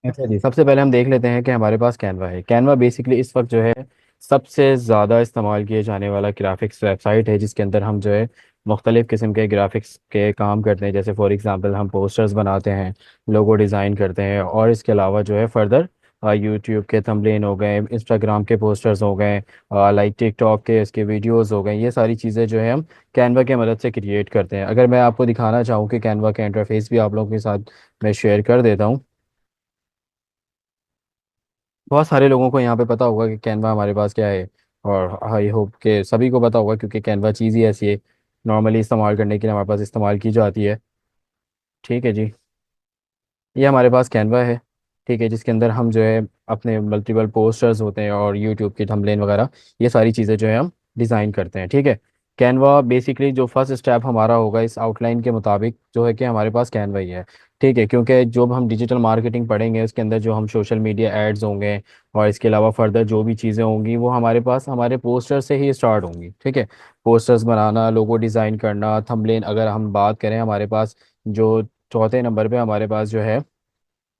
अच्छा जी, सबसे पहले हम देख लेते हैं कि हमारे पास कैनवा है। कैनवा बेसिकली इस वक्त जो है सबसे ज़्यादा इस्तेमाल किए जाने वाला ग्राफिक्स वेबसाइट है, जिसके अंदर हम जो है मुख्तलिफ़ किस्म के ग्राफिक्स के काम करते हैं। जैसे फॉर एग्ज़ाम्पल हम पोस्टर्स बनाते हैं, लोगो डिज़ाइन करते हैं, और इसके अलावा जो है फर्दर यूट्यूब के थंबनेल हो गए, इंस्टाग्राम के पोस्टर्स हो गए, लाइक टिकटॉक के इसके वीडियोज़ हो गए, ये सारी चीज़ें जो है हम कैनवा की मदद से क्रिएट करते हैं। अगर मैं आपको दिखाना चाहूँ कि कैनवा का इंटरफेस भी आप लोगों के साथ मैं शेयर कर देता हूँ। बहुत सारे लोगों को यहाँ पे पता होगा कि कैनवा हमारे पास क्या है, और आई होप कि सभी को पता होगा, क्योंकि कैनवा चीज़ ही ऐसी है नॉर्मली इस्तेमाल करने के लिए हमारे पास इस्तेमाल की जाती है। ठीक है जी, ये हमारे पास कैनवा है। ठीक है, जिसके अंदर हम जो है अपने मल्टीपल पोस्टर्स होते हैं और यूट्यूब की थंबनेल वगैरह, ये सारी चीज़ें जो है हम डिज़ाइन करते हैं। ठीक है, कैनवा बेसिकली जो फर्स्ट स्टेप हमारा होगा इस आउटलाइन के मुताबिक जो है कि हमारे पास कैनवा ही है। ठीक है, क्योंकि जो हम डिजिटल मार्केटिंग पढ़ेंगे उसके अंदर जो हम सोशल मीडिया एड्स होंगे और इसके अलावा फर्दर जो भी चीज़ें होंगी वो हमारे पास हमारे पोस्टर से ही स्टार्ट होंगी। ठीक है, पोस्टर्स बनाना, लोगो डिज़ाइन करना, थंबनेल, अगर हम बात करें हमारे पास जो चौथे नंबर पे हमारे पास जो है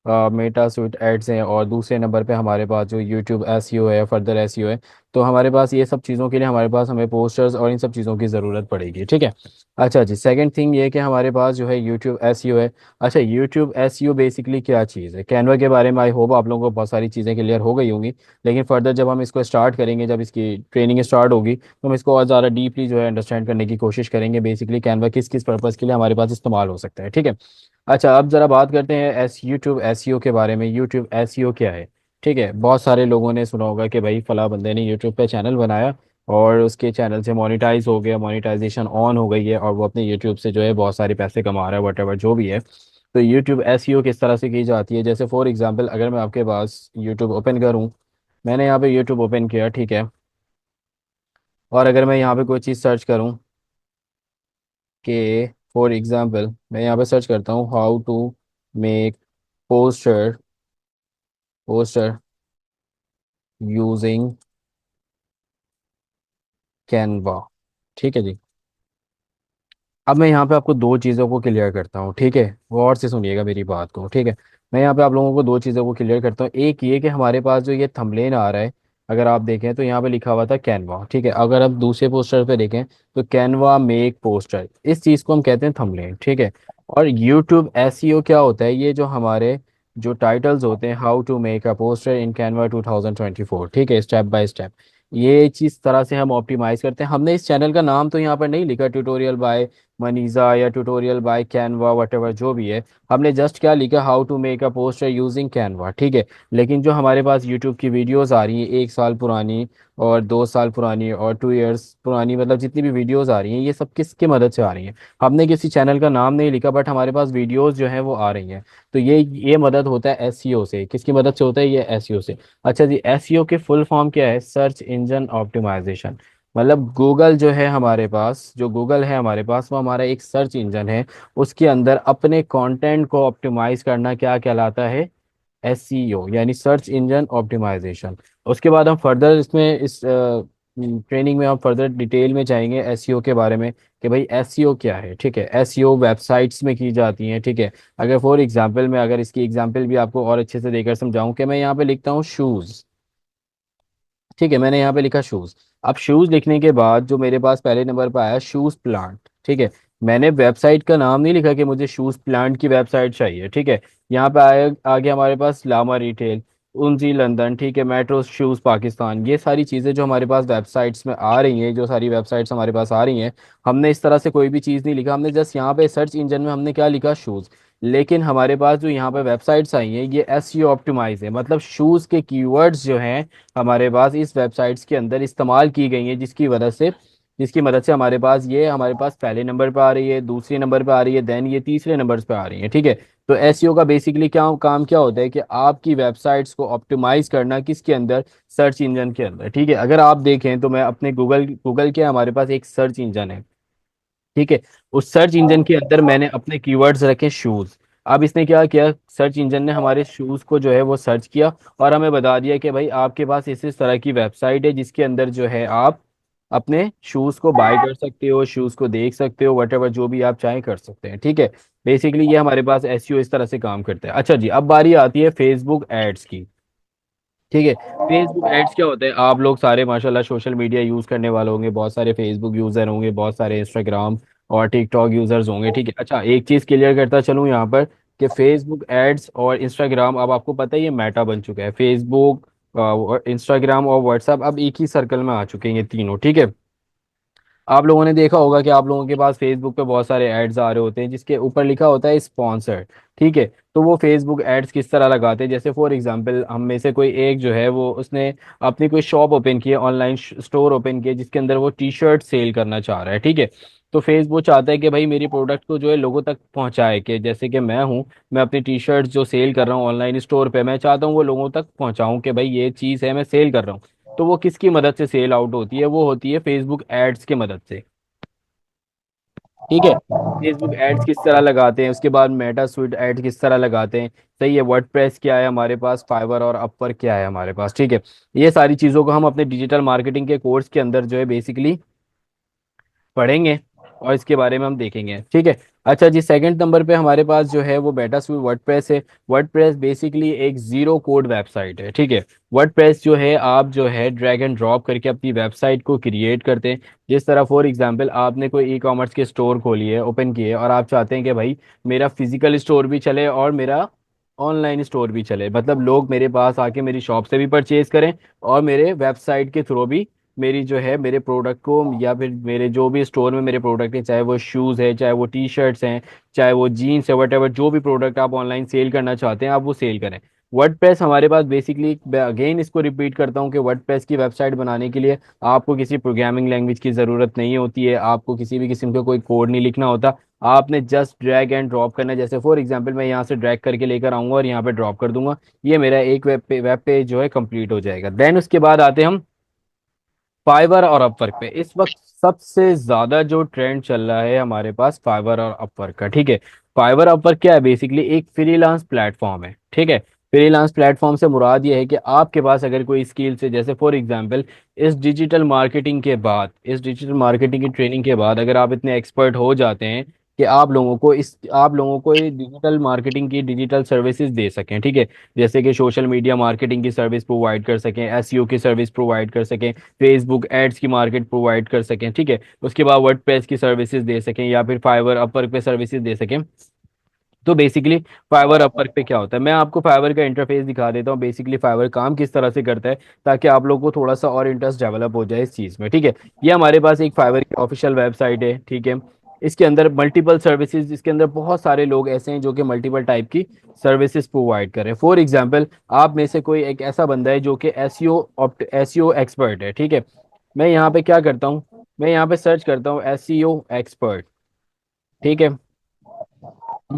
मेटा स्विट एड्स हैं, और दूसरे नंबर पे हमारे पास जो यूट्यूब एसईओ है, फर्दर एसईओ है। तो हमारे पास ये सब चीज़ों के लिए हमारे पास हमें पोस्टर्स और इन सब चीज़ों की ज़रूरत पड़ेगी। ठीक है, अच्छा जी, सेकंड थिंग ये कि हमारे पास जो है यूट्यूब एसईओ है। अच्छा, यूट्यूब एसईओ बेसिकली क्या चीज़ है? कैनवा के बारे में आई होप आप लोगों को बहुत सारी चीज़ें क्लियर हो गई होंगी, लेकिन फर्दर जब हम इसको स्टार्ट करेंगे, जब इसकी ट्रेनिंग स्टार्ट होगी, तो हम इसको और ज़्यादा डीपली जो है अंडरस्टैंड करने की कोशिश करेंगे, बेसिकली कैनवा किस किस पर्पज़ के लिए हमारे पास इस्तेमाल हो सकता है। ठीक है, अच्छा, अब ज़रा बात करते हैं यूट्यूब एसईओ के बारे में। यूट्यूब एसईओ क्या है? ठीक है, बहुत सारे लोगों ने सुना होगा कि भाई फला बंदे ने यूट्यूब पे चैनल बनाया और उसके चैनल से मोनेटाइज हो गया, मोनेटाइजेशन ऑन हो गई है, और वो अपने यूट्यूब से जो है बहुत सारे पैसे कमा रहा है, वट जो भी है। तो यूट्यूब एसईओ किस तरह से की जाती है? जैसे फॉर एग्जांपल अगर मैं आपके पास यूट्यूब ओपन करूँ, मैंने यहाँ पे यूट्यूब ओपन किया, ठीक है, और अगर मैं यहाँ पे कोई चीज़ सर्च करूँ कि फॉर एग्जांपल मैं यहाँ पे सर्च करता हूँ how to make poster poster using Canva. ठीक है जी, अब मैं यहाँ पे आपको दो चीज़ों को क्लियर करता हूँ। ठीक है, गौर से सुनिएगा मेरी बात को। ठीक है, मैं यहाँ पे आप लोगों को दो चीज़ों को क्लियर करता हूँ। एक ये कि हमारे पास जो ये थंबनेल आ रहा है, अगर आप देखें तो यहाँ पे लिखा हुआ था कैनवा। ठीक है, अगर आप दूसरे पोस्टर पे देखें तो कैनवा मेक पोस्टर, इस चीज़ को हम कहते हैं थंबनेल। ठीक है, और यूट्यूब एसईओ क्या होता है? ये जो हमारे जो टाइटल्स होते हैं, how to make a poster in Canva 2024, ठीक है, स्टेप बाय स्टेप, ये चीज़ तरह से हम ऑप्टिमाइज करते हैं। हमने इस चैनल का नाम तो यहाँ पर नहीं लिखा ट्यूटोरियल बाय मनीजा या ट्यूटोरियल बाय कैनवा, वटेवर जो भी है, हमने जस्ट क्या लिखा, how to make a poster using Canva. ठीक है, लेकिन जो हमारे पास यूट्यूब की वीडियोस आ रही हैं 1 साल पुरानी और 2 साल पुरानी और 2 इयर्स पुरानी, मतलब जितनी भी वीडियोस आ रही हैं ये सब किसकी मदद से आ रही हैं? हमने किसी चैनल का नाम नहीं लिखा, बट हमारे पास वीडियोस जो है वो आ रही हैं। तो ये मदद होता है एसईओ से। किसकी मदद से होता है? ये एसईओ से। अच्छा जी, एसईओ की फुल फॉर्म क्या है? Search engine optimisation. मतलब गूगल जो है हमारे पास, जो गूगल है हमारे पास, वो हमारा एक सर्च इंजन है। उसके अंदर अपने कंटेंट को ऑप्टिमाइज करना क्या कहलाता है? एसईओ, यानी सर्च इंजन ऑप्टिमाइजेशन। उसके बाद हम फर्दर इसमें इस ट्रेनिंग में हम फर्दर डिटेल में जाएंगे एसईओ के बारे में कि भाई एसईओ क्या है। ठीक है, एसईओ वेबसाइट्स में की जाती हैं। ठीक है, अगर फॉर एग्जांपल मैं अगर इसकी एग्जांपल भी आपको और अच्छे से देकर समझाऊं कि मैं यहाँ पे लिखता हूँ शूज़। ठीक है, मैंने यहाँ पे लिखा शूज। अब शूज लिखने के बाद जो मेरे पास पहले नंबर पर आया शूज प्लांट। ठीक है, मैंने वेबसाइट का नाम नहीं लिखा कि मुझे शूज प्लांट की वेबसाइट चाहिए। ठीक है, यहाँ पे आया आगे हमारे पास लामा रिटेल, उनजी लंदन, ठीक है, मेट्रो शूज पाकिस्तान, ये सारी चीज़ें जो हमारे पास वेबसाइट्स में आ रही हैं, जो सारी वेबसाइट्स हमारे पास आ रही हैं, हमने इस तरह से कोई भी चीज़ नहीं लिखा, हमने जस्ट यहाँ पे सर्च इंजन में हमने क्या लिखा? शूज़। लेकिन हमारे पास जो यहाँ पे वेबसाइट्स आई हैं ये एसईओ ऑप्टिमाइज है, मतलब शूज़ के कीवर्ड्स जो हैं हमारे पास इस वेबसाइट्स के अंदर इस्तेमाल की गई हैं, जिसकी मदद से हमारे पास पहले नंबर पे आ रही है, दूसरे नंबर पे आ रही है, देन ये तीसरे नंबर पे आ रही है। ठीक है, तो एसईओ का बेसिकली क्या काम क्या होता है कि आपकी वेबसाइट्स को ऑप्टिमाइज करना किसके अंदर? सर्च इंजन के अंदर। ठीक है, अगर आप देखें तो मैं अपने गूगल गूगल के हमारे पास एक सर्च इंजन है। ठीक है, उस सर्च इंजन के अंदर मैंने अपने कीवर्ड्स रखे शूज। अब इसने क्या किया? सर्च इंजन ने हमारे शूज को जो है वो सर्च किया और हमें बता दिया कि भाई आपके पास इस तरह की वेबसाइट है जिसके अंदर जो है आप अपने शूज को बाय कर सकते हो, शूज को देख सकते हो, वट एवर जो भी आप चाहें कर सकते हैं, ठीक है। बेसिकली ये हमारे पास एसईओ इस तरह से काम करता है। अच्छा जी, अब बारी आती है फेसबुक एड्स की, ठीक है। फेसबुक एड्स क्या होता है, आप लोग सारे माशाल्लाह सोशल मीडिया यूज करने वाले होंगे, बहुत सारे फेसबुक यूजर होंगे, बहुत सारे इंस्टाग्राम और टिकटॉक यूजर्स होंगे, ठीक है। अच्छा, एक चीज क्लियर करता चलूँ यहाँ पर कि फेसबुक एड्स और इंस्टाग्राम, अब आपको पता है ये मेटा बन चुका है। फेसबुक, इंस्टाग्राम और व्हाट्सएप अब एक ही सर्कल में आ चुके हैं ये तीनों, ठीक है। आप लोगों ने देखा होगा कि आप लोगों के पास फेसबुक पे बहुत सारे एड्स आ रहे होते हैं जिसके ऊपर लिखा होता है स्पॉन्सर्ड, ठीक है। तो वो फेसबुक एड्स किस तरह लगाते हैं, जैसे फॉर एग्जांपल हम में से कोई एक जो है वो उसने अपनी कोई शॉप ओपन की है, ऑनलाइन स्टोर ओपन किया जिसके अंदर वो टी शर्ट सेल करना चाह रहा है, ठीक है। तो फेसबुक चाहता है कि भाई मेरी प्रोडक्ट को जो है लोगों तक पहुंचाए, कि जैसे कि मैं हूं, मैं अपनी टी शर्ट जो सेल कर रहा हूँ ऑनलाइन स्टोर पे, मैं चाहता हूँ वो लोगों तक पहुंचाऊं कि भाई ये चीज़ है मैं सेल कर रहा हूँ। तो वो किसकी मदद से सेल आउट होती है, वो होती है फेसबुक एड्स की मदद से, ठीक है। फेसबुक एड्स किस तरह लगाते हैं, उसके बाद मेटा स्वीट एड्स किस तरह लगाते हैं, सही है। वर्डप्रेस क्या है हमारे पास, फाइवर और अपवर क्या है हमारे पास, ठीक है। ये सारी चीज़ों को हम अपने डिजिटल मार्केटिंग के कोर्स के अंदर जो है बेसिकली पढ़ेंगे और इसके बारे में हम देखेंगे, ठीक है। अच्छा जी, सेकंड नंबर पे हमारे पास जो है वो बेटा स्वीट वर्डप्रेस है। वर्डप्रेस बेसिकली एक जीरो कोड वेबसाइट है, ठीक है। वर्डप्रेस जो है आप जो है ड्रैग एंड ड्रॉप करके अपनी वेबसाइट को क्रिएट करते हैं। जिस तरह फॉर एग्जांपल आपने कोई ई कॉमर्स के स्टोर खोली है, ओपन किए, और आप चाहते हैं कि भाई मेरा फिजिकल स्टोर भी चले और मेरा ऑनलाइन स्टोर भी चले, मतलब लोग मेरे पास आके मेरी शॉप से भी परचेज करें और मेरे वेबसाइट के थ्रू भी मेरी जो है मेरे प्रोडक्ट को, या फिर मेरे जो भी स्टोर में मेरे प्रोडक्ट है, चाहे वो शूज़ है, चाहे वो टी शर्ट्स हैं, चाहे वो जीन्स है, वट एवर जो भी प्रोडक्ट आप ऑनलाइन सेल करना चाहते हैं आप वो सेल करें। वर्डप्रेस हमारे पास बेसिकली, अगेन इसको रिपीट करता हूँ कि वर्डप्रेस की वेबसाइट बनाने के लिए आपको किसी प्रोग्रामिंग लैंग्वेज की ज़रूरत नहीं होती है, आपको किसी भी किस्म का कोई कोड नहीं लिखना होता। आपने जस्ट ड्रैग एंड ड्रॉप करना है, जैसे फॉर एग्जांपल मैं यहाँ से ड्रैग करके लेकर आऊंगा और यहाँ पे ड्रॉप कर दूंगा, ये मेरा एक वेब पेज जो है कंप्लीट हो जाएगा। देन उसके बाद आते हैं हम फाइवर और अपवर्क पे। इस वक्त सबसे ज्यादा जो ट्रेंड चल रहा है हमारे पास फाइवर और अपवर्क का, ठीक है। फाइवर अपवर्क क्या है, बेसिकली एक फ्रीलांस प्लेटफॉर्म है, ठीक है। फ्रीलांस प्लेटफॉर्म से मुराद ये है कि आपके पास अगर कोई स्किल्स है, जैसे फॉर एग्जांपल इस डिजिटल मार्केटिंग की ट्रेनिंग के बाद अगर आप इतने एक्सपर्ट हो जाते हैं कि आप लोगों को ये डिजिटल मार्केटिंग की डिजिटल सर्विसेज दे सकें, ठीक है। जैसे कि सोशल मीडिया मार्केटिंग की सर्विस प्रोवाइड कर सकें, एसईओ की सर्विस प्रोवाइड कर सकें, फेसबुक एड्स की मार्केट प्रोवाइड कर सकें, ठीक है। उसके बाद वर्डप्रेस की सर्विसेज दे सकें या फिर फाइवर अपवर्क पे सर्विसेज दे सकें। तो बेसिकली फाइवर अपवर्क पे क्या होता है, मैं आपको फाइवर का इंटरफेस दिखा देता हूँ, बेसिकली फाइवर काम किस तरह से करता है, ताकि आप लोग को थोड़ा सा और इंटरेस्ट डेवलप हो जाए इस चीज़ में, ठीक है। ये हमारे पास एक फाइवर की ऑफिशियल वेबसाइट है, ठीक है। इसके अंदर मल्टीपल सर्विसेज, इसके अंदर बहुत सारे लोग ऐसे हैं जो कि मल्टीपल टाइप की सर्विसेज प्रोवाइड कर रहे हैं। फॉर एग्जांपल आप में से कोई एक ऐसा बंदा है जो कि एसईओ एक्सपर्ट है, ठीक है। मैं यहाँ पे क्या करता हूँ, मैं यहाँ पे सर्च करता हूँ एसईओ एक्सपर्ट, ठीक है।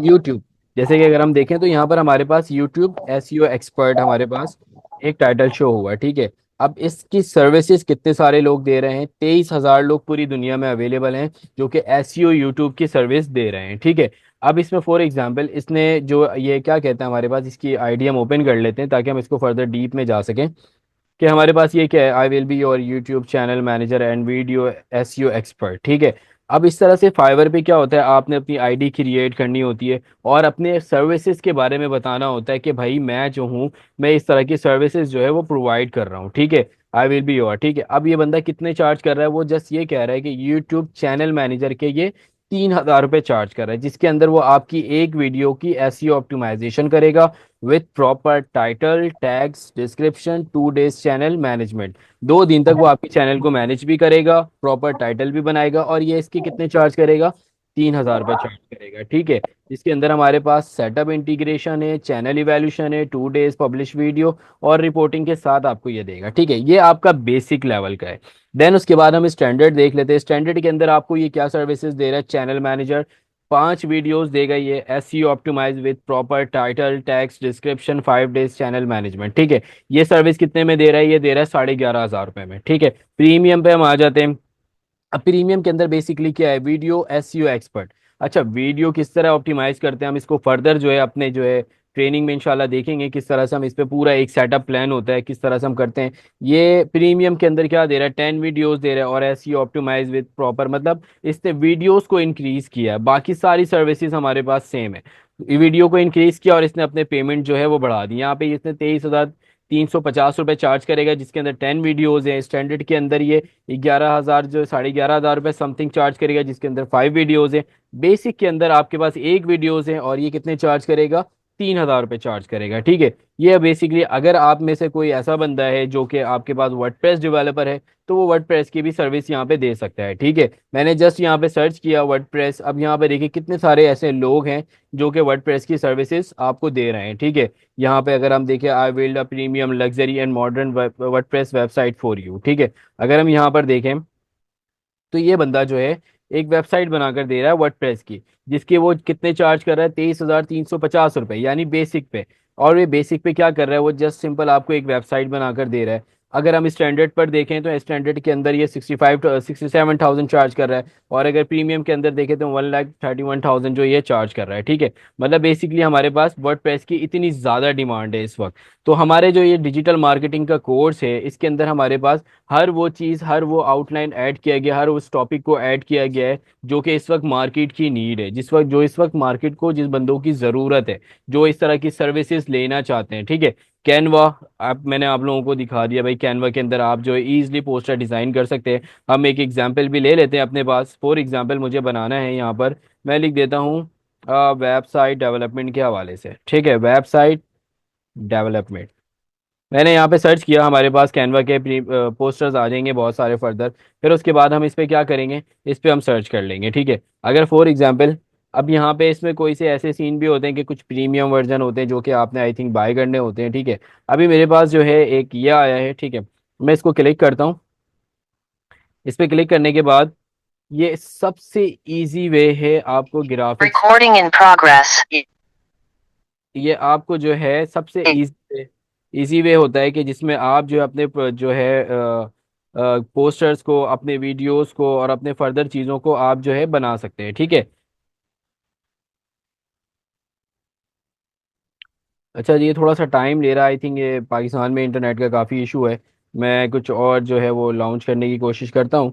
यूट्यूब, जैसे कि अगर हम देखें तो यहाँ पर हमारे पास यूट्यूब एसईओ एक्सपर्ट हमारे पास एक टाइटल शो हुआ है, ठीक है। अब इसकी सर्विसेज कितने सारे लोग दे रहे हैं, 23,000 लोग पूरी दुनिया में अवेलेबल हैं जो कि एसईओ यूट्यूब की सर्विस दे रहे हैं, ठीक है। अब इसमें फॉर एग्जांपल इसने जो ये क्या कहता है, हमारे पास इसकी आईडी हम ओपन कर लेते हैं ताकि हम इसको फर्दर डीप में जा सकें कि हमारे पास ये क्या है, I will be your YouTube channel manager and video SEO expert, ठीक है। अब इस तरह से फाइवर पे क्या होता है, आपने अपनी आईडी क्रिएट करनी होती है और अपने सर्विसेज के बारे में बताना होता है कि भाई मैं जो हूँ, मैं इस तरह की सर्विसेज जो है वो प्रोवाइड कर रहा हूँ, ठीक है। आई विल बी योर, ठीक है। अब ये बंदा कितने चार्ज कर रहा है, वो जस्ट ये कह रहा है कि यूट्यूब चैनल मैनेजर के ये 3,000 रुपये चार्ज कर रहा है, जिसके अंदर वो आपकी एक वीडियो की एसईओ ऑप्टिमाइजेशन करेगा with proper title tags description 2 days channel management. 2 दिन तक वो आपके चैनल को मैनेज भी करेगा, प्रॉपर टाइटल भी बनाएगा, और ये इसके कितने चार्ज करेगा, 3,000 रुपये चार्ज करेगा, ठीक है। इसके अंदर हमारे पास सेटअप इंटीग्रेशन है, चैनल इवैल्यूएशन है, 2 डेज पब्लिश वीडियो और रिपोर्टिंग के साथ आपको ये देगा, ठीक है। ये आपका बेसिक लेवल का है। देन उसके बाद हम स्टैंडर्ड देख लेते हैं। स्टैंडर्ड के अंदर आपको ये क्या सर्विसेज दे रहा है, चैनल मैनेजर 5 वीडियोस देगा ये, SEO optimise with proper title text description, 5 days channel management, ठीक है। ये सर्विस कितने में दे रहा है, ये दे रहा है 11,500 रुपये में, ठीक है। प्रीमियम पे हम आ जाते हैं। अब प्रीमियम के अंदर बेसिकली क्या है, वीडियो एसईओ एक्सपर्ट। अच्छा, वीडियो किस तरह ऑप्टिमाइज करते हैं हम इसको फर्दर जो है अपने जो है ट्रेनिंग में इंशाल्लाह देखेंगे किस तरह से हम इस पे पूरा एक सेटअप प्लान होता है, किस तरह से हम करते हैं। ये प्रीमियम के अंदर क्या दे रहा है, 10 वीडियोस दे रहा है और एस ऑप्टिमाइज विद प्रॉपर, मतलब इसने वीडियोस को इंक्रीज किया है, बाकी सारी सर्विसेज हमारे पास सेम है। वीडियो को इंक्रीज किया और इसने अपने पेमेंट जो है वो बढ़ा दी। यहाँ पे इसने 23,350 रुपये चार्ज करेगा, जिसके अंदर 10 वीडियोज हैं। स्टैंडर्ड के अंदर ये 11,000 जो 11,500 रुपये समथिंग चार्ज करेगा, जिसके अंदर 5 वीडियोज हैं। बेसिक के अंदर आपके पास एक वीडियोज है और ये कितने चार्ज करेगा, 3,000 रुपये चार्ज करेगा। ठीक है, ये बेसिकली अगर आप में से कोई ऐसा बंदा है जो कि आपके पास वर्डप्रेस डेवलपर है, तो वो वर्डप्रेस की भी सर्विस यहाँ पे दे सकता है। ठीक है, मैंने जस्ट यहाँ पे सर्च किया वर्डप्रेस, अब यहाँ पे देखिए कितने सारे ऐसे लोग हैं जो कि वर्डप्रेस की सर्विसेज आपको दे रहे हैं। ठीक है, यहाँ पे अगर हम देखें, I build a premium luxury and modern WordPress website for you. ठीक है, अगर हम यहाँ पर देखें तो ये बंदा जो है एक वेबसाइट बनाकर दे रहा है वर्डप्रेस की, जिसके वो कितने चार्ज कर रहा है, 23,350 रुपये, यानी बेसिक पे। और ये बेसिक पे क्या कर रहा है, वो जस्ट सिंपल आपको एक वेबसाइट बनाकर दे रहा है। अगर हम स्टैंडर्ड पर देखें तो स्टैंडर्ड के अंदर ये 67,000 चार्ज कर रहा है, और अगर प्रीमियम के अंदर देखें तो 1,31,000 जो ये चार्ज कर रहा है। ठीक है, मतलब बेसिकली हमारे पास वर्डप्रेस की इतनी ज़्यादा डिमांड है इस वक्त। तो हमारे जो ये डिजिटल मार्केटिंग का कोर्स है, इसके अंदर हमारे पास हर वो चीज़, हर वो आउटलाइन ऐड किया गया, हर उस टॉपिक को ऐड किया गया है जो कि इस वक्त मार्केट की नीड है, इस वक्त मार्केट को जिस बंदों की ज़रूरत है, जो इस तरह की सर्विसेज लेना चाहते हैं। ठीक है, कैनवा, मैंने आप लोगों को दिखा दिया भाई, कैनवा के अंदर आप जो है ईजिली पोस्टर डिज़ाइन कर सकते हैं। हम एक एग्जाम्पल भी ले लेते हैं अपने पास। फॉर एग्जाम्पल मुझे बनाना है यहाँ पर, मैं लिख देता हूँ वेबसाइट डेवलपमेंट के हवाले से। ठीक है, वेबसाइट डेवलपमेंट, मैंने यहाँ पे सर्च किया, हमारे पास कैनवा के पोस्टर्स आ जाएंगे बहुत सारे फर्दर। फिर उसके बाद हम इस पे क्या करेंगे, इस पे हम सर्च कर लेंगे। ठीक है, अगर फॉर एग्जांपल अब यहाँ पे इसमें कोई से ऐसे सीन भी होते हैं कि कुछ प्रीमियम वर्जन होते हैं जो कि आपने आई थिंक बाय करने होते हैं। ठीक है, अभी मेरे पास जो है एक ये आया है। ठीक है, मैं इसको क्लिक करता हूँ। इस पे क्लिक करने के बाद ये सबसे इजी वे है आपको ग्राफिक्स, Recording in progress. ये आपको जो है सबसे इजी वे होता है कि जिसमें आप जो है अपने जो है पोस्टर्स को, अपने वीडियोस को और अपने फर्दर चीज़ों को आप जो है बना सकते हैं। ठीक है, अच्छा जी, ये थोड़ा सा टाइम ले रहा है, आई थिंक ये पाकिस्तान में इंटरनेट का काफ़ी इशू है। मैं कुछ और जो है वो लॉन्च करने की कोशिश करता हूँ,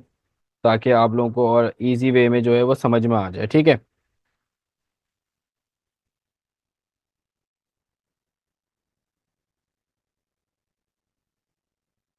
ताकि आप लोगों को और इजी वे में जो है वो समझ में आ जाए। ठीक है,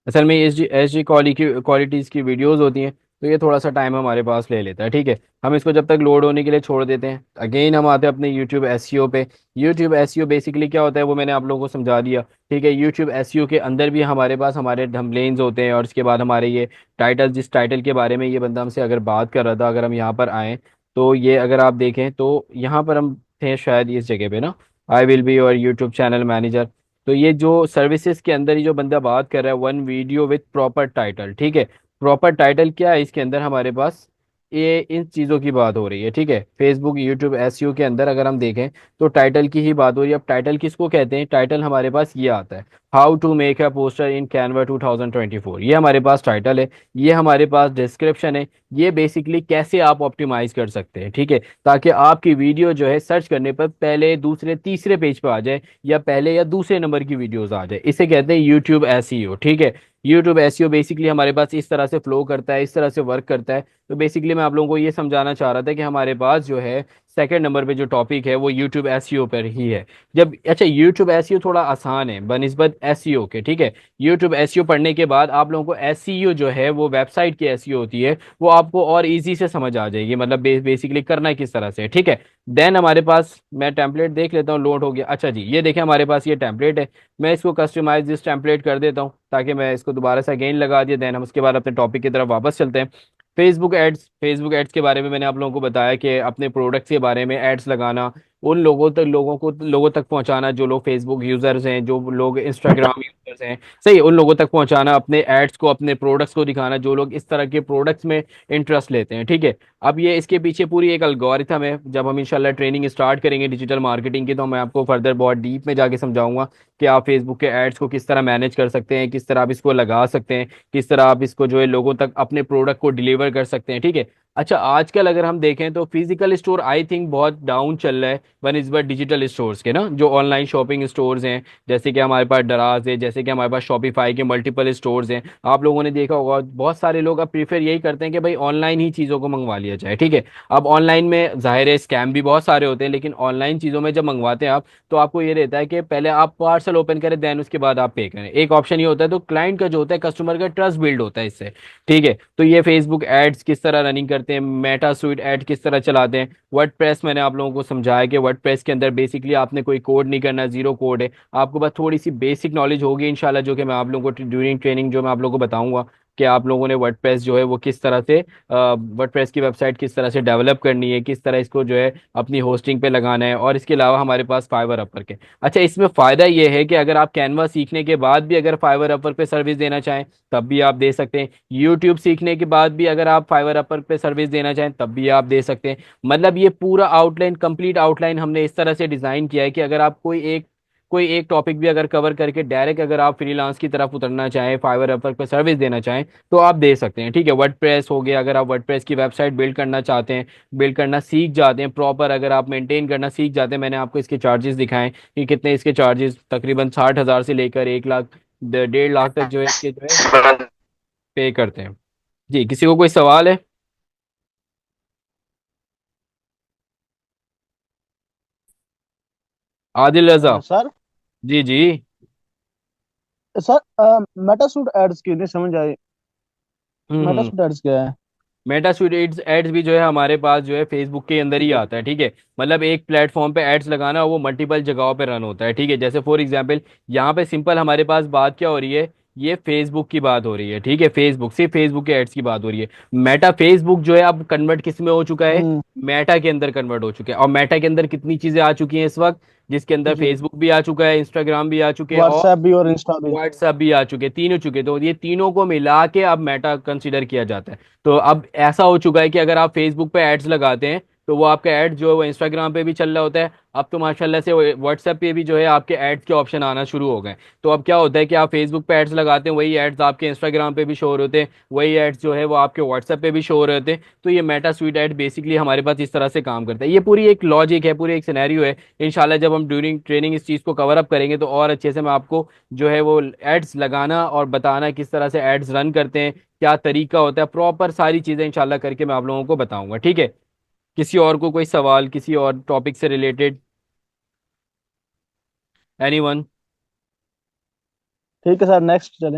असल में एच डी क्वालिटीज़ की वीडियोस होती हैं, तो ये थोड़ा सा टाइम हमारे पास ले लेता है। ठीक है, हम इसको जब तक लोड होने के लिए छोड़ देते हैं। अगेन हम आते हैं अपने यूट्यूब एसईओ पे। यूट्यूब एसईओ बेसिकली क्या होता है वो मैंने आप लोगों को समझा दिया। ठीक है, यूट्यूब एसईओ के अंदर भी हमारे पास हमारे थंबनेल्स होते हैं, और इसके बाद हमारे ये टाइटल, जिस टाइटल के बारे में ये बंदा हमसे अगर बात कर रहा था, अगर हम यहाँ पर आएँ तो ये अगर आप देखें तो यहाँ पर हम थे शायद इस जगह पे ना, I will be your YouTube channel manager. तो ये जो सर्विसेज के अंदर ही जो बंदा बात कर रहा है, one video with proper title. ठीक है, प्रॉपर टाइटल क्या है, इसके अंदर हमारे पास ये इन चीज़ों की बात हो रही है। ठीक है, फेसबुक यूट्यूब एसईओ के अंदर अगर हम देखें तो टाइटल की ही बात हो रही है। अब टाइटल किसको कहते हैं, टाइटल हमारे पास ये आता है, how to make a poster in Canva 2024, ये हमारे पास टाइटल है। ये हमारे पास डिस्क्रिप्शन है, ये बेसिकली कैसे आप ऑप्टिमाइज कर सकते हैं। ठीक है, ताकि आपकी वीडियो जो है सर्च करने पर पहले, दूसरे, तीसरे पेज पर आ जाए, या पहले या दूसरे नंबर की वीडियोस आ जाए। इसे कहते हैं यूट्यूब एसईओ। ठीक है, यूट्यूब एसईओ बेसिकली हमारे पास इस तरह से फ्लो करता है, इस तरह से वर्क करता है। तो बेसिकली मैं आप लोगों को ये समझाना चाह रहा था कि हमारे पास जो है सेकंड नंबर पे जो टॉपिक है वो यूट्यूब एसईओ पर ही है। जब अच्छा, यूट्यूब एसईओ थोड़ा आसान है बनिस्बत एसईओ के। ठीक है, यूट्यूब एसईओ पढ़ने के बाद आप लोगों को एसईओ जो है वो वेबसाइट की एसईओ होती है, वो आपको और इजी से समझ आ जाएगी, मतलब बेसिकली करना किस तरह से है। ठीक है, देन हमारे पास, मैं टेम्पलेट देख लेता हूँ, लोड हो गया। अच्छा जी, ये देखें हमारे पास ये टेम्पलेट है। मैं इसको कस्टमाइज दिस टेम्पलेट कर देता हूँ ताकि मैं इसको दोबारा से अगेन लगा दिया। देन हम उसके बाद अपने टॉपिक की तरफ वापस चलते हैं। फेसबुक एड्स के बारे में मैंने आप लोगों को बताया कि अपने प्रोडक्ट्स के बारे में एड्स लगाना, उन लोगों तक पहुंचाना जो लोग फेसबुक यूजर्स हैं, जो लोग इंस्टाग्राम यूजर्स हैं, सही, उन लोगों तक पहुंचाना अपने एड्स को, अपने प्रोडक्ट्स को दिखाना, जो लोग इस तरह के प्रोडक्ट्स में इंटरेस्ट लेते हैं। ठीक है, अब ये इसके पीछे पूरी एक अलगोरिथम है। जब हम इंशाल्लाह ट्रेनिंग स्टार्ट करेंगे डिजिटल मार्केटिंग की, तो मैं आपको फर्दर बहुत डीप में जाके समझाऊंगा कि आप फेसबुक के एड्स को किस तरह मैनेज कर सकते हैं, किस तरह आप इसको लगा सकते हैं, किस तरह आप इसको जो है लोगों तक अपने प्रोडक्ट को डिलीवर कर सकते हैं, ठीक है। अच्छा, आजकल अगर हम देखें तो फिजिकल स्टोर आई थिंक बहुत डाउन चल रहा है बनस्बत डिजिटल स्टोर्स के ना, जो ऑनलाइन शॉपिंग स्टोर्स हैं, जैसे कि हमारे पास दराज है, जैसे कि हमारे पास शॉपिफाई के मल्टीपल स्टोर्स हैं। आप लोगों ने देखा होगा बहुत सारे लोग अब प्रीफर यही करते हैं कि भाई ऑनलाइन ही चीज़ों को मंगवा लिया जाए, ठीक है। अब ऑनलाइन में जाहिर है स्कैम भी बहुत सारे होते हैं, लेकिन ऑनलाइन चीज़ों में जब मंगवाते हैं आप, तो आपको ये रहता है कि पहले आप पार्सल ओपन करें, देन उसके बाद आप पे करें, एक ऑप्शन ये होता है। तो क्लाइंट का जो होता है, कस्टमर का ट्रस्ट बिल्ड होता है इससे, ठीक है। तो ये फेसबुक एड्स किस तरह रनिंग करते हैं, मेटा स्वीट एड किस तरह चलाते हैं, वर्डप्रेस मैंने आप लोगों को समझाया कि वर्डप्रेस के अंदर बेसिकली आपने कोई कोड नहीं करना, जीरो कोड है। आपको बस थोड़ी सी बेसिक नॉलेज होगी इंशाल्लाह, जो कि मैं आप लोगों को ड्यूरिंग ट्रेनिंग जो मैं आप लोगों को बताऊंगा कि आप लोगों ने वर्डप्रेस जो है वो किस तरह से, वर्डप्रेस की वेबसाइट किस तरह से डेवलप करनी है, किस तरह इसको जो है अपनी होस्टिंग पे लगाना है। और इसके अलावा हमारे पास फाइवर अपवर के, अच्छा इसमें फ़ायदा ये है कि अगर आप कैनवा सीखने के बाद भी अगर फाइवर अपवर पे सर्विस देना चाहें तब भी आप दे सकते हैं। यूट्यूब सीखने के बाद भी अगर आप फाइवर अपवर पे सर्विस देना चाहें तब भी आप दे सकते हैं। मतलब ये पूरा आउटलाइन, कंप्लीट आउटलाइन हमने इस तरह से डिज़ाइन किया है कि अगर आप कोई एक टॉपिक भी अगर कवर करके डायरेक्ट अगर आप फ्रीलांस की तरफ उतरना चाहें, फाइवर अपवर पे सर्विस देना चाहें, तो आप दे सकते हैं, ठीक है। वर्डप्रेस हो गया, अगर आप वर्डप्रेस की वेबसाइट बिल्ड करना चाहते हैं, बिल्ड करना सीख जाते हैं प्रॉपर, अगर आप मेंटेन करना सीख जाते हैं, मैंने आपको इसके चार्जेस दिखाएं कि कितने इसके चार्जेस, तकरीबन 60,000 से लेकर 1 लाख 1.5 लाख तक जो है इसके जो है पे करते हैं। जी, किसी को कोई सवाल है? आदिल रजा। सर। जी जी। सर, मेटासूट एड्स क्यों नहीं समझ आई? हम्म। मेटासूट एड्स क्या है? मेटा स्वीट एड्स एड्स भी जो है हमारे पास जो है फेसबुक के अंदर ही जी। आता है, ठीक है। मतलब एक प्लेटफॉर्म पे एड्स लगाना, वो मल्टीपल जगहों पे रन होता है, ठीक है। जैसे फॉर एग्जांपल यहाँ पे सिंपल हमारे पास बात क्या हो रही है, ये फेसबुक की बात हो रही है, ठीक है। फेसबुक, सिर्फ फेसबुक के एड्स की बात हो रही है। मेटा फेसबुक जो है अब कन्वर्ट किस में हो चुका है, हम्म। मेटा के अंदर कन्वर्ट हो चुका है। और मेटा के अंदर कितनी चीजें आ चुकी हैं इस वक्त, जिसके अंदर जी। फेसबुक भी आ चुका है, इंस्टाग्राम भी आ चुके हैं, और व्हाट्सएप भी और इंस्टा भी। व्हाट्सएप भी आ चुके, तीनों चुके। तो ये तीनों को मिला के अब मेटा कंसीडर किया जाता है। तो अब ऐसा हो चुका है कि अगर आप फेसबुक पे एड्स लगाते हैं तो वो आपका एड जो है वो इंस्टाग्राम पे भी चल रहा होता है। अब तो माशाल्लाह से व्हाट्सएप पे भी जो है आपके एड्स के ऑप्शन आना शुरू हो गए। तो अब क्या होता है कि आप फेसबुक पे एड्स लगाते हैं, वही एड्स आपके इंस्टाग्राम पे भी शो हो रहे होते हैं, वही एड्स जो है वो आपके व्हाट्सएप पे भी शो हो रहे होते हैं। तो ये मेटा स्वीट एड बेसिकली हमारे पास इस तरह से काम करता है। ये पूरी एक लॉजिक है, पूरी एक सिनेरियो है। इंशाल्लाह जब हम ड्यूरिंग ट्रेनिंग इस चीज़ को कवर अप करेंगे तो और अच्छे से मैं आपको जो है वो एड्स लगाना और बताना, किस तरह से एड्स रन करते हैं, क्या तरीका होता है, प्रॉपर सारी चीज़ें इंशाल्लाह करके मैं आप लोगों को बताऊंगा, ठीक है। किसी और को कोई सवाल किसी और टॉपिक से रिलेटेड? एनीवन? ठीक है सर, नेक्स्ट चले।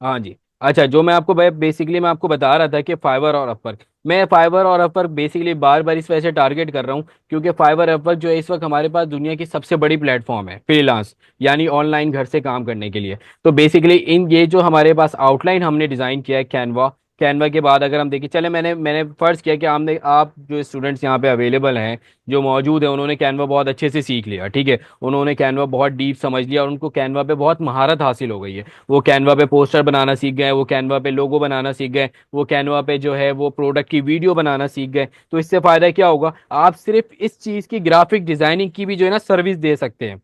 हाँ जी। अच्छा, जो मैं आपको बेसिकली मैं आपको बता रहा था कि फाइवर और अपवर्क, मैं फाइवर और अपवर्क बेसिकली बार बार इस वजह से टारगेट कर रहा हूँ क्योंकि फाइवर अपवर्क जो है इस वक्त हमारे पास दुनिया की सबसे बड़ी प्लेटफॉर्म है फ्रीलांस, यानी ऑनलाइन घर से काम करने के लिए। तो बेसिकली इन ये जो हमारे पास आउटलाइन हमने डिज़ाइन किया है कैनवा, कैनवा के बाद अगर हम देखें, चले मैंने मैंने फर्ज किया कि हमने आप जो स्टूडेंट्स यहाँ पे अवेलेबल हैं, जो मौजूद है, उन्होंने कैनवा बहुत अच्छे से सीख लिया, ठीक है। उन्होंने कैनवा बहुत डीप समझ लिया और उनको कैनवा पे बहुत महारत हासिल हो गई है। वो कैनवा पे पोस्टर बनाना सीख गए, वो कैनवा पे लोगो बनाना सीख गए, वो कैनवा पे जो है वो प्रोडक्ट की वीडियो बनाना सीख गए। तो इससे फायदा क्या होगा, आप सिर्फ इस चीज की ग्राफिक डिजाइनिंग की भी जो है ना सर्विस दे सकते हैं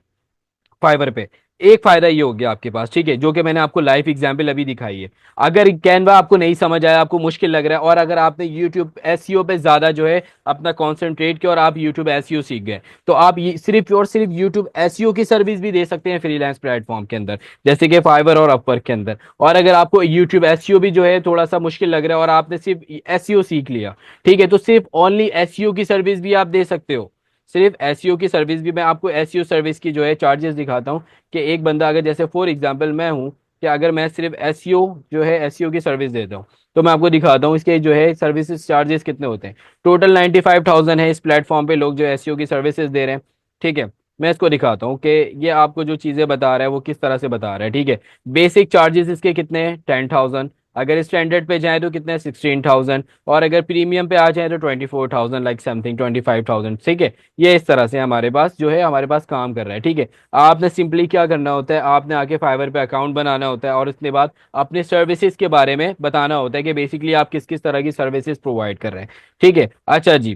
फाइवर पे। एक फायदा ये हो गया आपके पास, ठीक है, जो कि मैंने आपको लाइव एग्जांपल अभी दिखाई है। अगर कैनवा आपको नहीं समझ आया, आपको मुश्किल लग रहा है, और अगर आपने यूट्यूब एसईओ पे ज्यादा जो है अपना कॉन्सेंट्रेट किया और आप यूट्यूब एसईओ सीख गए, तो आप सिर्फ और सिर्फ यूट्यूब एसईओ की सर्विस भी दे सकते हैं फ्रीलांस प्लेटफॉर्म के अंदर, जैसे कि फाइवर और अपवर्क के अंदर। और अगर आपको यूट्यूब एसईओ भी जो है थोड़ा सा मुश्किल लग रहा है और आपने सिर्फ एसईओ सीख लिया, ठीक है, तो सिर्फ ओनली एसईओ की सर्विस भी आप दे सकते हो। सिर्फ एसईओ की सर्विस भी, मैं आपको एसईओ सर्विस की जो है चार्जेस दिखाता हूँ कि एक बंदा अगर, जैसे फॉर एग्जांपल मैं हूँ, कि अगर मैं सिर्फ एसईओ जो है एसईओ की सर्विस देता हूँ, तो मैं आपको दिखाता हूँ इसके जो है सर्विसेज चार्जेस कितने होते हैं। टोटल 95,000 है इस प्लेटफॉर्म पे लोग जो एसईओ की सर्विसेज दे रहे हैं, ठीक है। मैं इसको दिखाता हूँ कि ये आपको जो चीज़ें बता रहा है वो किस तरह से बता रहा है, ठीक है। बेसिक चार्जेस इसके कितने हैं, 10,000। अगर स्टैंडर्ड पे जाए तो कितने, 16,000। और अगर प्रीमियम पे आ जाए तो 24,000, लाइक समथिंग 25,000, ठीक है। ये इस तरह से हमारे पास जो है हमारे पास काम कर रहा है, ठीक है। आपने सिंपली क्या करना होता है, आपने आके फाइवर पे अकाउंट बनाना होता है और उसके बाद अपने सर्विसेज के बारे में बताना होता है कि बेसिकली आप किस किस तरह की सर्विसेज प्रोवाइड कर रहे हैं, ठीक है। अच्छा जी।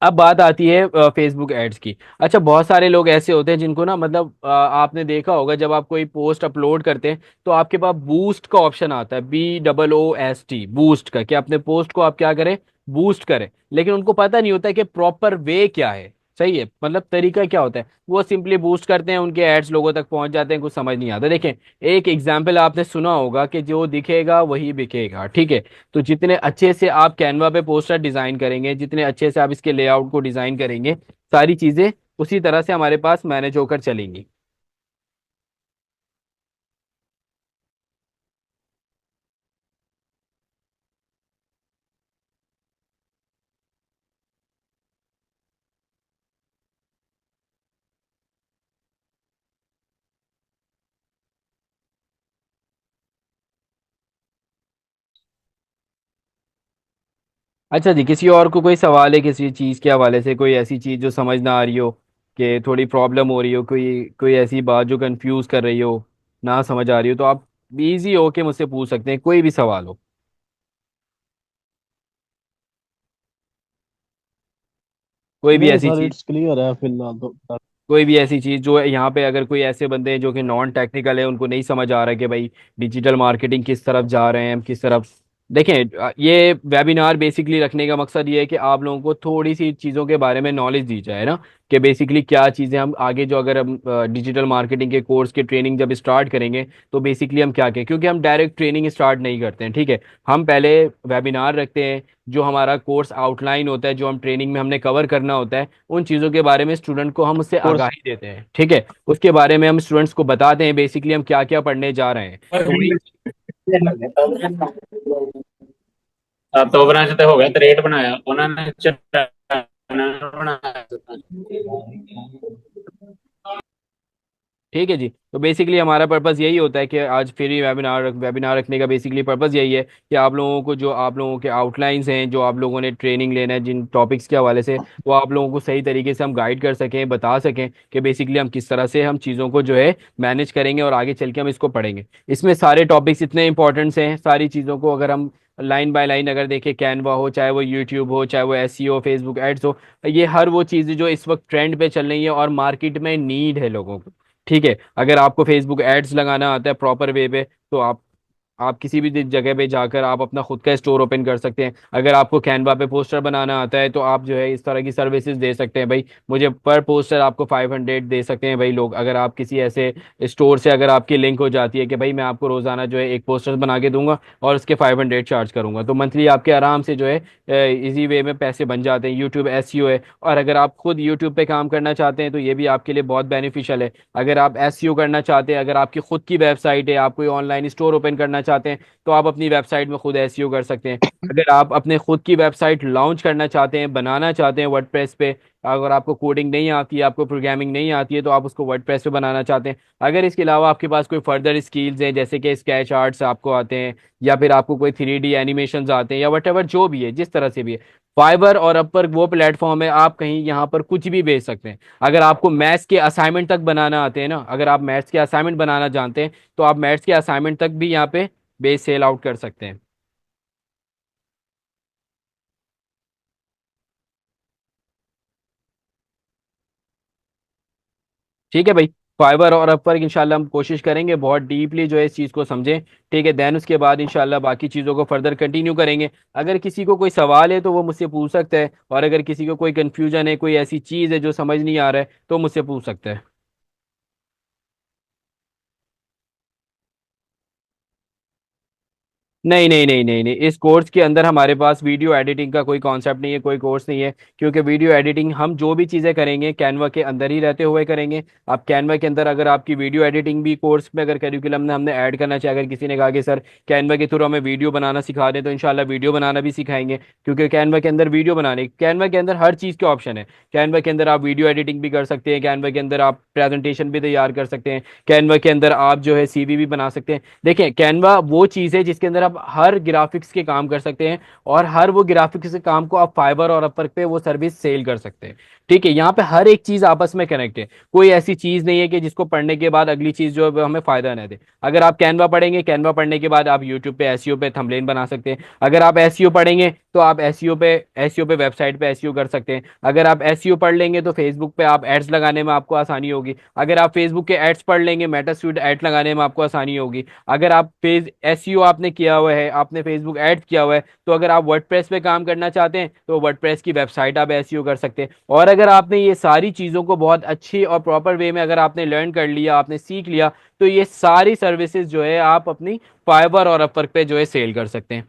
अब बात आती है फेसबुक एड्स की। अच्छा, बहुत सारे लोग ऐसे होते हैं जिनको ना मतलब आपने देखा होगा जब आप कोई पोस्ट अपलोड करते हैं तो आपके पास बूस्ट का ऑप्शन आता है, BOOST, बूस्ट का, कि अपने पोस्ट को आप क्या करें, बूस्ट करें। लेकिन उनको पता नहीं होता है कि प्रॉपर वे क्या है, सही है, मतलब तरीका क्या होता है। वो सिंपली बूस्ट करते हैं, उनके एड्स लोगों तक पहुंच जाते हैं, कुछ समझ नहीं आता। देखें, एक एग्जाम्पल आपने सुना होगा कि जो दिखेगा वही बिकेगा, ठीक है। तो जितने अच्छे से आप कैनवा पे पोस्टर डिजाइन करेंगे, जितने अच्छे से आप इसके लेआउट को डिजाइन करेंगे, सारी चीजें उसी तरह से हमारे पास मैनेज होकर चलेंगी। अच्छा जी, किसी और को कोई सवाल है किसी चीज के हवाले से, कोई ऐसी चीज जो समझ ना आ रही हो, कि थोड़ी प्रॉब्लम हो रही हो, कोई कोई ऐसी बात जो कंफ्यूज कर रही हो, ना समझ आ रही हो, तो आप इजी हो के मुझसे पूछ सकते हैं, कोई भी सवाल हो। कोई भी नहीं ऐसी सर, चीज, इट्स क्लियर है फिलहाल तो। कोई भी ऐसी चीज जो है यहाँ पे, अगर कोई ऐसे बंदे हैं जो कि नॉन टेक्निकल है, उनको नहीं समझ आ रहा है कि भाई डिजिटल मार्केटिंग किस तरफ जा रहे हैं हम, किस तरफ। देखें, ये वेबिनार बेसिकली रखने का मकसद ये है कि आप लोगों को थोड़ी सी चीज़ों के बारे में नॉलेज दी जाए ना, कि बेसिकली क्या चीज़ें हम आगे, जो अगर हम डिजिटल मार्केटिंग के कोर्स की ट्रेनिंग जब स्टार्ट करेंगे तो बेसिकली हम क्या करें, क्योंकि हम डायरेक्ट ट्रेनिंग स्टार्ट नहीं करते हैं, ठीक है। हम पहले वेबिनार रखते हैं, जो हमारा कोर्स आउटलाइन होता है, जो हम ट्रेनिंग में हमने कवर करना होता है, उन चीज़ों के बारे में स्टूडेंट को हम उससे कोर्स। आगाही देते हैं, ठीक है। उसके बारे में हम स्टूडेंट्स को बताते हैं बेसिकली हम क्या क्या पढ़ने जा रहे हैं। तो वही। तो ब्रांच ਤੇ ਹੋ ਗਿਆ ਤੇ ਰੇਟ ਬਣਾਇਆ ਉਹਨਾਂ ਨੇ ਚੈਨਲ ਬਣਾਇਆ। ठीक है जी। तो बेसिकली हमारा पर्पज़ यही होता है कि आज फ्री वेबिनार वेबिनार रखने का बेसिकली पर्पज़ यही है कि आप लोगों को, जो आप लोगों के आउटलाइंस हैं, जो आप लोगों ने ट्रेनिंग लेना है जिन टॉपिक्स के हवाले से, वो आप लोगों को सही तरीके से हम गाइड कर सकें, बता सकें कि बेसिकली हम किस तरह से हम चीज़ों को जो है मैनेज करेंगे और आगे चल के हम इसको पढ़ेंगे। इसमें सारे टॉपिक्स इतने इंपॉर्टेंट्स हैं, सारी चीज़ों को अगर हम लाइन बाय लाइन अगर देखें, कैनवा हो, चाहे वो यूट्यूब हो, चाहे वो SEO, फेसबुक एड्स हो, ये हर वो चीज़ें जो इस वक्त ट्रेंड पे चल रही है और मार्केट में नीड है लोगों को, ठीक है। अगर आपको फेसबुक एड्स लगाना आता है प्रॉपर वे पे, तो आप किसी भी जगह पे जाकर आप अपना खुद का स्टोर ओपन कर सकते हैं। अगर आपको कैनवा पे पोस्टर बनाना आता है तो आप जो है इस तरह की सर्विसेज दे सकते हैं भाई, मुझे पर पोस्टर आपको 500 दे सकते हैं भाई लोग। अगर आप किसी ऐसे स्टोर से अगर आपकी लिंक हो जाती है कि भाई मैं आपको रोजाना जो है एक पोस्टर बना के दूंगा और उसके 500 चार्ज करूंगा, तो मंथली आपके आराम से जो है इजी वे में पैसे बन जाते हैं। यूट्यूब SEO है, और अगर आप खुद यूट्यूब पे काम करना चाहते हैं तो ये भी आपके लिए बहुत बेनिफिशियल है। अगर आप SEO करना चाहते हैं, अगर आपकी खुद की वेबसाइट है, आप कोई ऑनलाइन स्टोर ओपन करना चाहते हैं, तो आप अपनी वेबसाइट में खुद SEO कर सकते हैं। अगर आप अपने खुद की वेबसाइट लॉन्च करना चाहते हैं, बनाना चाहते हैं वर्डप्रेस पे, अगर आपको कोडिंग नहीं आती है, आपको प्रोग्रामिंग नहीं आती है, तो आप उसको वर्डप्रेस पे बनाना चाहते हैं। अगर इसके अलावा आपके पास कोई फर्दर स्किल्स हैं, जैसे कि स्केच आर्ट्स आपको आते हैं, या फिर आपको कोई 3D एनिमेशंस आते हैं, या वट एवर जो भी है, जिस तरह से भी है, फाइवर और अपवर वो प्लेटफॉर्म है, आप कहीं यहाँ पर कुछ भी बेच सकते हैं। अगर आपको मैथ्स के असाइनमेंट तक बनाना आते हैं ना, अगर आप मैथ्स के असाइनमेंट बनाना जानते हैं, तो आप मैथ्स के असाइनमेंट तक भी यहाँ पे बेच सेल आउट कर सकते हैं। ठीक है भाई। फाइवर और अपवर्क इंशाल्लाह हम कोशिश करेंगे बहुत डीपली जो है इस चीज़ को समझें, ठीक है। देन उसके बाद इंशाल्लाह बाकी चीज़ों को फर्दर कंटिन्यू करेंगे। अगर किसी को कोई सवाल है तो वो मुझसे पूछ सकता है, और अगर किसी को कोई कन्फ्यूजन है, कोई ऐसी चीज़ है जो समझ नहीं आ रहा है, तो मुझसे पूछ सकता है। नहीं नहीं नहीं नहीं नहीं, इस कोर्स के अंदर हमारे पास वीडियो एडिटिंग का कोई कॉन्सेप्ट नहीं है, कोई कोर्स नहीं है। क्योंकि वीडियो एडिटिंग हम जो भी चीज़ें करेंगे कैनवा के अंदर ही रहते हुए करेंगे। आप कैनवा के अंदर अगर आपकी वीडियो एडिटिंग भी कोर्स में अगर करिकुलम में हमने ऐड करना चाहिए, अगर किसी ने कहा कि सर कैनवा के थ्रू हमें वीडियो बनाना सिखा दें, तो इंशाल्लाह वीडियो बनाना भी सिखाएंगे। क्योंकि कैनवा के अंदर वीडियो बनाने, कैनवा के अंदर हर चीज़ के ऑप्शन है। कैनवा के अंदर आप वीडियो एडिटिंग भी कर सकते हैं, कैनवा के अंदर आप प्रेजेंटेशन भी तैयार कर सकते हैं, कैनवा के अंदर आप जो है CV भी बना सकते हैं। देखें, कैनवा वो चीज़ है जिसके अंदर आप आप हर ग्राफिक्स के काम कर सकते हैं, और हर वो ग्राफिक्स के काम को आप फाइवर और अपवर्क पे वो सर्विस सेल कर सकते हैं। ठीक है, यहाँ पे हर एक चीज आपस में कनेक्ट है। कोई ऐसी चीज नहीं है कि जिसको पढ़ने के बाद अगली चीज जो है वो हमें फायदा ना दे। अगर आप कैनवा पढ़ेंगे, कैनवा पढ़ने के बाद आप यूट्यूब पे एसईओ पे थंबनेल बना सकते हैं। अगर आप एसईओ पढ़ेंगे तो आप एसईओ पे वेबसाइट पे एसईओ कर सकते हैं। अगर आप एसईओ पढ़ लेंगे तो फेसबुक पे आप एड्स लगाने में आपको आसानी होगी। अगर आप फेसबुक के एड्स पढ़ लेंगे, मेटास्यूट एड लगाने में आपको आसानी होगी। अगर आप फेस एसईओ आपने किया हुआ है, आपने फेसबुक ऐड किया हुआ है, तो अगर आप वर्डप्रेस पे काम करना चाहते हैं तो वर्डप्रेस की वेबसाइट आप एसईओ कर सकते हैं। और अगर आपने ये सारी चीज़ों को बहुत अच्छी और प्रॉपर वे में अगर आपने लर्न कर लिया, आपने सीख लिया, तो ये सारी सर्विसेज जो है आप अपनी फाइवर और अपवर्क पे जो है सेल कर सकते हैं।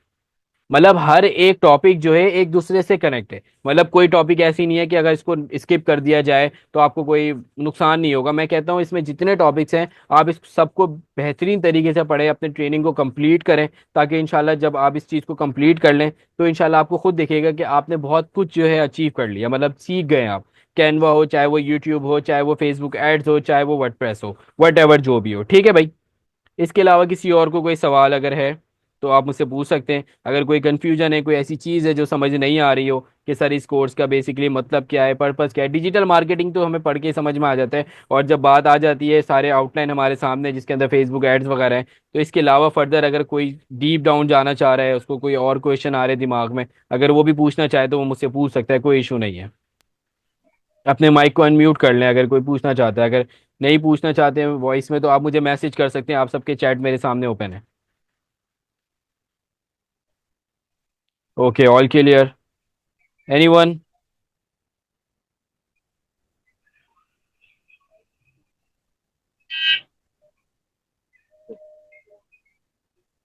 मतलब हर एक टॉपिक जो है एक दूसरे से कनेक्ट है। मतलब कोई टॉपिक ऐसी नहीं है कि अगर इसको स्किप कर दिया जाए तो आपको कोई नुकसान नहीं होगा। मैं कहता हूँ इसमें जितने टॉपिक्स हैं आप इस सबको बेहतरीन तरीके से पढ़ें, अपने ट्रेनिंग को कंप्लीट करें, ताकि इंशाल्लाह जब आप इस चीज़ को कंप्लीट कर लें तो इंशाल्लाह आपको खुद दिखेगा कि आपने बहुत कुछ जो है अचीव कर लिया, मतलब सीख गए आप। कैनवा हो, चाहे वो यूट्यूब हो, चाहे वो फेसबुक एड्स हो, चाहे वो वर्डप्रेस हो, वट एवर जो भी हो। ठीक है भाई। इसके अलावा किसी और को कोई सवाल अगर है तो आप मुझसे पूछ सकते हैं। अगर कोई कंफ्यूजन है, कोई ऐसी चीज़ है जो समझ नहीं आ रही हो कि सर इस कोर्स का बेसिकली मतलब क्या है, पर्पस क्या है। डिजिटल मार्केटिंग तो हमें पढ़ के समझ में आ जाता है, और जब बात आ जाती है सारे आउटलाइन हमारे सामने जिसके अंदर फेसबुक एड्स वगैरह हैं, तो इसके अलावा फर्दर अगर कोई डीप डाउन जाना चाह रहा है, उसको कोई और क्वेश्चन आ रहे हैं दिमाग में, अगर वो भी पूछना चाहे तो वो मुझसे पूछ सकता है, कोई इशू नहीं है। अपने माइक को अनम्यूट कर लें अगर कोई पूछना चाहता है। अगर नहीं पूछना चाहते हैं वॉइस में तो आप मुझे मैसेज कर सकते हैं, आप सबके चैट मेरे सामने ओपन है। Okay, all clear? एनीवन?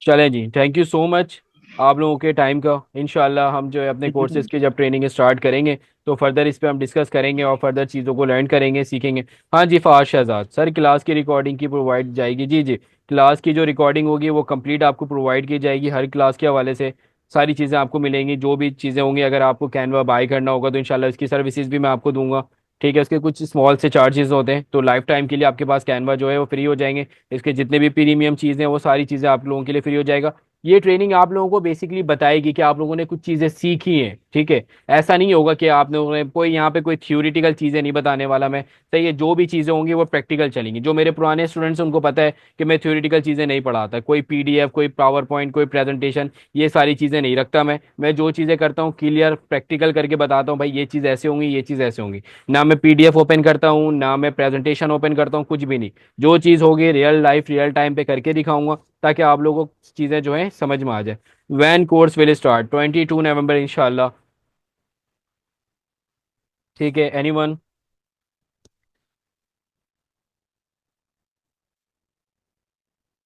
चलें जी, थैंक यू सो मच आप लोगों के टाइम का। इंशाल्लाह हम जो है अपने कोर्सेज की जब ट्रेनिंग स्टार्ट करेंगे तो फर्दर इस पे हम डिस्कस करेंगे और फर्दर चीज़ों को लर्न करेंगे, सीखेंगे। हाँ जी, फ़ाज शहजाद सर, क्लास की रिकॉर्डिंग की प्रोवाइड जाएगी? जी जी, क्लास की जो रिकॉर्डिंग होगी वो कंप्लीट आपको प्रोवाइड की जाएगी। हर क्लास के हवाले से सारी चीज़ें आपको मिलेंगी, जो भी चीज़ें होंगी। अगर आपको कैनवा बाय करना होगा तो इंशाल्लाह इसकी सर्विसेज भी मैं आपको दूंगा। ठीक है, उसके कुछ स्मॉल से चार्जेस होते हैं, तो लाइफ टाइम के लिए आपके पास कैनवा जो है वो फ्री हो जाएंगे। इसके जितने भी प्रीमियम चीज़ें हैं वो सारी चीज़ें आप लोगों के लिए फ्री हो जाएगा। ये ट्रेनिंग आप लोगों को बेसिकली बताएगी कि आप लोगों ने कुछ चीज़ें सीखी हैं। ठीक है, ऐसा नहीं होगा कि आप लोगों ने कोई यहाँ पे कोई थ्योरेटिकल चीज़ें नहीं बताने वाला मैं। सही है, जो भी चीज़ें होंगी वो प्रैक्टिकल चलेंगी। जो मेरे पुराने स्टूडेंट्स हैं उनको पता है कि मैं थ्योरेटिकल चीज़ें नहीं पढ़ाता, कोई पीडीएफ, कोई पावर पॉइंट, कोई प्रेजेंटेशन, ये सारी चीज़ें नहीं रखता मैं जो चीज़ें करता हूँ क्लियर प्रैक्टिकल करके बताता हूँ, भाई ये चीज़ ऐसे होंगी, ये चीज़ ऐसे होंगी। ना मैं पीडीएफ ओपन करता हूँ, ना मैं प्रेजेंटेशन ओपन करता हूँ, कुछ भी नहीं। जो चीज़ होगी रियल लाइफ रियल टाइम पे करके दिखाऊंगा, ताकि आप लोगों को चीज़ें जो है समझ में आ जाए। वैन कोर्स विल स्टार्ट 22 नवंबर इंशाल्लाह। ठीक है, एनीवन?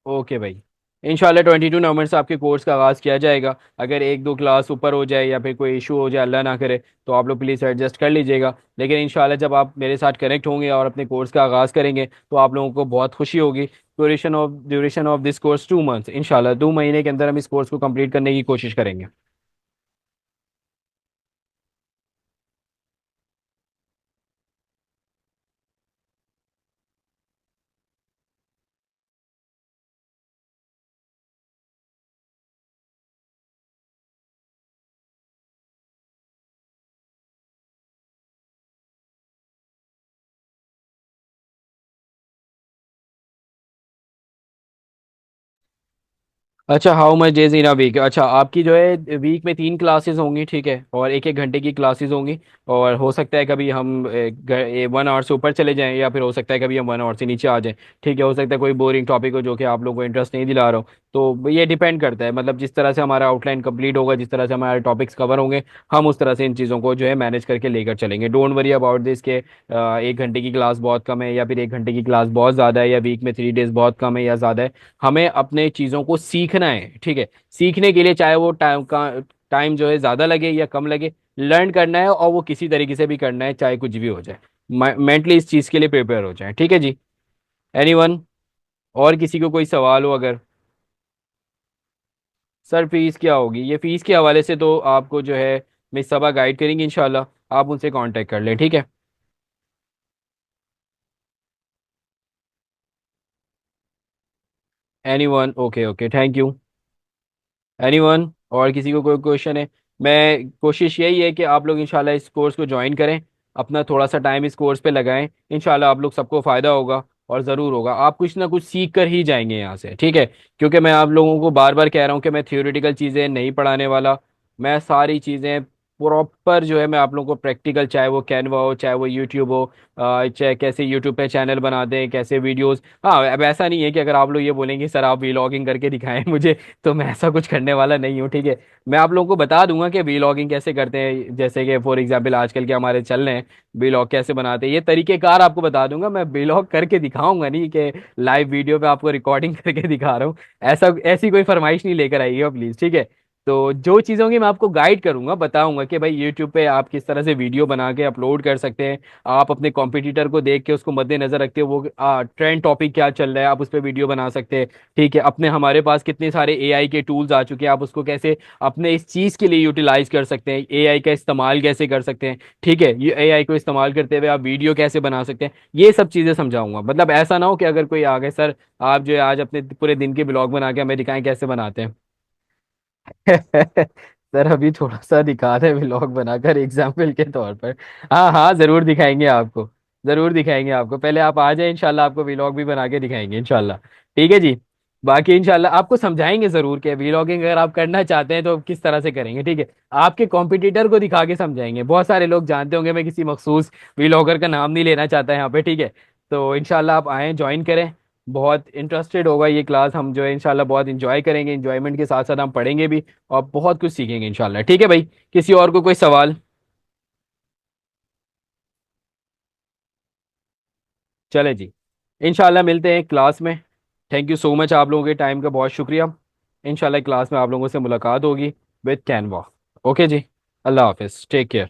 ओके भाई, इंशाल्लाह 22 नवंबर से आपके कोर्स का आगाज़ किया जाएगा। अगर एक दो क्लास ऊपर हो जाए या फिर कोई इशू हो जाए, अल्लाह ना करे, तो आप लोग प्लीज़ एडजस्ट कर लीजिएगा। लेकिन इंशाल्लाह जब आप मेरे साथ कनेक्ट होंगे और अपने कोर्स का आगाज़ करेंगे तो आप लोगों को बहुत खुशी होगी। Duration of this course 2 months, इंशाल्लाह 2 महीने के अंदर हम इस कोर्स को कंप्लीट करने की कोशिश करेंगे। अच्छा, how much days in a week? अच्छा, आपकी जो है वीक में 3 क्लासेस होंगी, ठीक है, और एक एक घंटे की क्लासेस होंगी। और हो सकता है कभी हम 1 आवर से ऊपर चले जाएं, या फिर हो सकता है कभी हम 1 आवर से नीचे आ जाएं। ठीक है, हो सकता है कोई बोरिंग टॉपिक हो जो कि आप लोगों को इंटरेस्ट नहीं दिला रहा हो। तो ये डिपेंड करता है, मतलब जिस तरह से हमारा आउटलाइन कंप्लीट होगा, जिस तरह से हमारे टॉपिक्स कवर होंगे, हम उस तरह से इन चीज़ों को जो है मैनेज करके लेकर चलेंगे। डोंट वरी अबाउट दिस के 1 घंटे की क्लास बहुत कम है या फिर 1 घंटे की क्लास बहुत ज़्यादा है, या वीक में 3 डेज बहुत कम है या ज़्यादा है। हमें अपने चीज़ों को सीखना है। ठीक है, सीखने के लिए चाहे वो टाइम जो है ज़्यादा लगे या कम लगे, लर्न करना है, और वो किसी तरीके से भी करना है, चाहे कुछ भी हो जाए। मेंटली इस चीज़ के लिए प्रिपेयर हो जाए। ठीक है जी, एनीवन? और किसी को कोई सवाल हो अगर? सर फीस क्या होगी? ये फीस के हवाले से तो आपको जो है मिस सबा गाइड करेंगे इंशाल्लाह, आप उनसे कांटेक्ट कर लें। ठीक है, anyone? Okay okay, thank you. Anyone और किसी को कोई क्वेश्चन है? मैं कोशिश यही है कि आप लोग इंशाल्लाह इस कोर्स को ज्वाइन करें, अपना थोड़ा सा टाइम इस कोर्स पे लगाएं, इंशाल्लाह आप लोग सबको फ़ायदा होगा और ज़रूर होगा, आप कुछ ना कुछ सीख कर ही जाएंगे यहाँ से, ठीक है? क्योंकि मैं आप लोगों को बार बार कह रहा हूँ कि मैं थियोरेटिकल चीज़ें नहीं पढ़ाने वाला, मैं सारी चीज़ें प्रॉपर जो है मैं आप लोगों को प्रैक्टिकल, चाहे वो कैनवा हो, चाहे वो यूट्यूब हो, चाहे कैसे यूट्यूब पे चैनल बनाते हैं, कैसे वीडियोस। हाँ, अब ऐसा नहीं है कि अगर आप लोग ये बोलेंगे सर आप वीलॉगिंग करके दिखाएं मुझे, तो मैं ऐसा कुछ करने वाला नहीं हूँ, ठीक है? मैं आप लोगों को बता दूंगा कि वीलॉगिंग कैसे करते हैं, जैसे कि फॉर एग्जांपल आजकल के हमारे चल रहे हैं वीलॉग कैसे बनाते हैं, ये तरीकेकार आपको बता दूंगा। मैं वीलॉग करके दिखाऊंगा नहीं कि लाइव वीडियो पे आपको रिकॉर्डिंग करके दिखा रहा हूँ। ऐसा ऐसी कोई फरमाइश नहीं लेकर आइएगा प्लीज़, ठीक है? तो जो चीज़ों की मैं आपको गाइड करूंगा, बताऊंगा कि भाई यूट्यूब पे आप किस तरह से वीडियो बना के अपलोड कर सकते हैं, आप अपने कॉम्पिटिटर को देख के उसको मद्देनजर रखते हो, वो ट्रेंड टॉपिक क्या चल रहा है आप उस पर वीडियो बना सकते हैं, ठीक है? अपने हमारे पास कितने सारे एआई के टूल्स आ चुके हैं, आप उसको कैसे अपने इस चीज़ के लिए यूटिलाइज कर सकते हैं, एआई का इस्तेमाल कैसे कर सकते हैं, ठीक है? ये एआई को इस्तेमाल करते हुए आप वीडियो कैसे बना सकते हैं, ये सब चीज़ें समझाऊंगा। मतलब ऐसा ना हो कि अगर कोई आ गए सर आप जो है आज अपने पूरे दिन के ब्लॉग बना के हमें दिखाएं कैसे बनाते हैं। सर अभी थोड़ा सा दिखा रहे व्लॉग बनाकर एग्जाम्पल के तौर पर। हाँ हाँ, जरूर दिखाएंगे आपको, जरूर दिखाएंगे आपको, पहले आप आ जाए इंशाल्लाह, आपको व्लॉग भी बना के दिखाएंगे इंशाल्लाह, ठीक है जी? बाकी इंशाल्लाह आपको समझाएंगे जरूर कि व्लॉगिंग अगर आप करना चाहते हैं तो किस तरह से करेंगे, ठीक है? आपके कॉम्पिटिटर को दिखा के समझाएंगे, बहुत सारे लोग जानते होंगे, मैं किसी मखसूस व्लॉगर का नाम नहीं लेना चाहता यहाँ पे, ठीक है? तो इंशाल्लाह आप आएँ ज्वाइन करें, बहुत इंटरेस्टेड होगा ये क्लास, हम जो है इंशाल्लाह बहुत इंजॉय करेंगे, इंजॉयमेंट के साथ साथ हम पढ़ेंगे भी और बहुत कुछ सीखेंगे इंशाल्लाह, ठीक है भाई? किसी और को कोई सवाल? चले जी, इंशाल्लाह मिलते हैं क्लास में। थैंक यू सो मच, आप लोगों के टाइम का बहुत शुक्रिया। इंशाल्लाह क्लास में आप लोगों से मुलाकात होगी विद कैनवा। ओके जी, अल्लाह हाफिज़, टेक केयर।